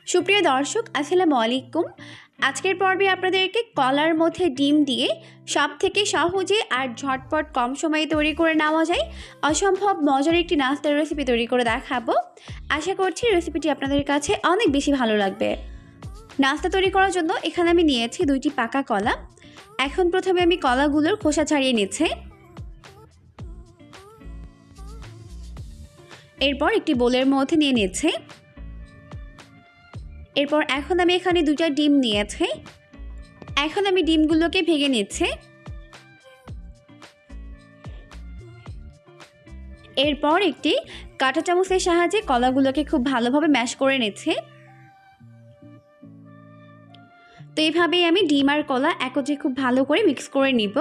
সুপ্রিয় দর্শক আসসালামু আলাইকুম। আজকের পর্বে আপনাদেরকে কলার মধ্যে ডিম দিয়ে সবথেকে সহজে আর ঝটপট কম সময়ে তৈরি করে নেওয়া যায় অসম্ভব মজার একটি নাস্তার রেসিপি তৈরি করে দেখাবো। আশা করছি রেসিপিটি আপনাদের কাছে অনেক বেশি ভালো লাগবে। নাস্তা তৈরি করার জন্য এখানে আমি নিয়েছি 2টি পাকা কলা। এখন প্রথমে আমি কলাগুলোর খোসা ছাড়িয়ে নিচ্ছি। এরপর একটি বোলের মধ্যে নিয়ে নিচ্ছি। এরপর এখন আমি এখানে 2টা ডিম নিয়েছি। এখন আমি ডিমগুলোকে ভেঙে নিচ্ছি। এরপর একটি কাঁটা চামচের সাহায্যে কলাগুলোকে খুব ভালোভাবে ম্যাশ করে নিচ্ছি। তো এইভাবেই আমি ডিম আর কলা একত্রে খুব ভালো করে মিক্স করে নিব।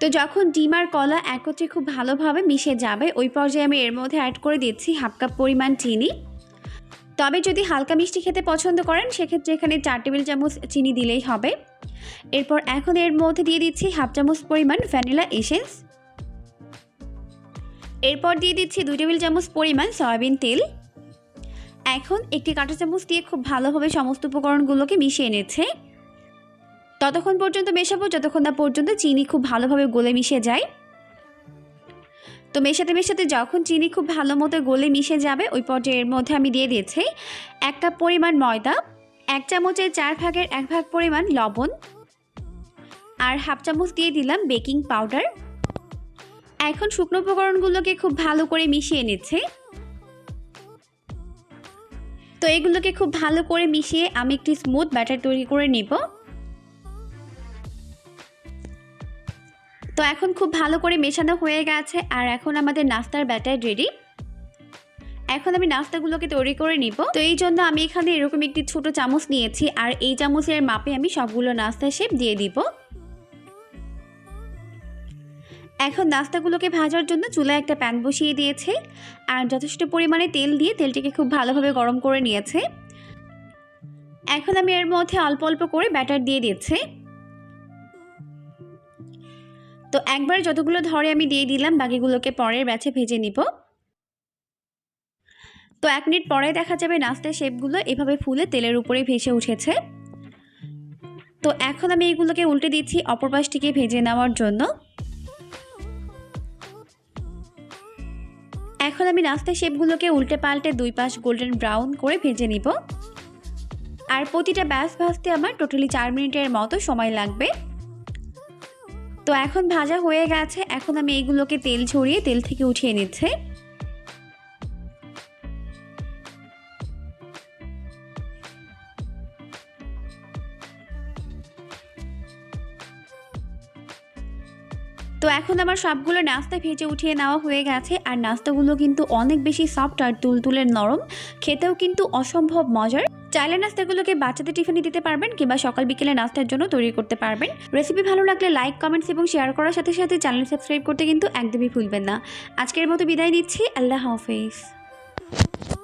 তো যখন ডিম আর কলা একত্রে খুব ভালোভাবে মিশে যাবে ওই পর্যায়ে আমি এর মধ্যে অ্যাড করে দিচ্ছি হাফ কাপ পরিমাণ চিনি। তবে যদি হালকা মিষ্টি খেতে পছন্দ করেন সেক্ষেত্রে এখানে 4 টেবিল চামচ চিনি দিলেই হবে। এরপর এখন এর মধ্যে দিয়ে দিচ্ছি হাফ চামচ পরিমাণ ভ্যানিলা এসেন্স। এরপর দিয়ে দিচ্ছি 2 টেবিল চামচ পরিমাণ সয়াবিন তেল। এখন একটি কাঁটা চামচ দিয়ে খুব ভালোভাবে সমস্ত উপকরণগুলোকে মিশিয়ে নিচ্ছে। ততক্ষণ পর্যন্ত মেশাবো যতক্ষণ না পর্যন্ত চিনি খুব ভালোভাবে গলে মিশে যায়। তো মেশাতে যখন চিনি খুব ভালো মতো গলে মিশে যাবে ওই পর্যায়ে এর মধ্যে আমি দিয়ে দিয়েছি 1 কাপ পরিমাণ ময়দা, 1 চামচের 4 ভাগের 1 ভাগ পরিমাণ লবণ আর হাফ চামচ দিয়ে দিলাম বেকিং পাউডার। এখন শুকনো উপকরণগুলোকে খুব ভালো করে মিশিয়ে নিচ্ছে। তো এগুলোকে খুব ভালো করে মিশিয়ে আমি একটি স্মুথ ব্যাটার তৈরি করে নিব। তো এখন খুব ভালো করে মেশানো হয়ে গেছে আর এখন আমাদের নাস্তার ব্যাটার রেডি। এখন আমি নাস্তাগুলোকে তৈরি করে নিব। তো এই জন্য আমি এখানে এরকম একটি ছোট চামচ নিয়েছি আর এই চামচের মাপে আমি সবগুলো নাস্তার শেপ দিয়ে দিব। এখন নাস্তাগুলোকে ভাজার জন্য চুলায় একটা প্যান বসিয়ে দিয়েছে আর যথেষ্ট পরিমাণে তেল দিয়ে তেলটিকে খুব ভালোভাবে গরম করে নিয়েছে। এখন আমি এর মধ্যে অল্প অল্প করে ব্যাটার দিয়ে দিচ্ছি। তো একবার যতগুলো ধরে আমি দিয়ে দিলাম, বাকিগুলোকে পরের ব্যাচে ভেজে নিব। তো 1 মিনিট পরে দেখা যাবে নাস্তার শেপগুলো এভাবে ফুলে তেলের উপরে ভেসে উঠেছে। তো এখন আমি এগুলোকে উল্টে দিচ্ছি অপর পাশটিকে ভেজে নেওয়ার জন্য। এখন আমি নাস্তার শেপগুলোকে উল্টে পাল্টে 2 পাশ গোল্ডেন ব্রাউন করে ভেজে নিব। আর প্রতিটা ব্যাচ ভাজতে আমার টোটালি 4 মিনিটের মতো সময় লাগবে। তো এখন ভাজা হয়ে গেছে। এখন আমি এইগুলোকে তেল ঝরিয়ে তেল থেকে উঠিয়ে নিচ্ছি। তো এখন আমার সবগুলো নাস্তা ভেজে উঠিয়ে নেওয়া হয়ে গেছে আর নাস্তাগুলো কিন্তু অনেক বেশি সফট আর তুলতুলে নরম, খেতেও কিন্তু অসম্ভব মজার। চাইলে নাস্তাগুলোকে বাচ্চাদের টিফিনে দিতে পারবেন কিংবা সকাল বিকেলে নাস্তার জন্য তৈরি করতে পারবেন। রেসিপি ভালো লাগলে লাইক, কমেন্টস এবং শেয়ার করার সাথে সাথে চ্যানেল সাবস্ক্রাইব করতে কিন্তু একদমই ভুলবেন না। আজকের মতো বিদায় নিচ্ছি। আল্লাহ হাফেজ।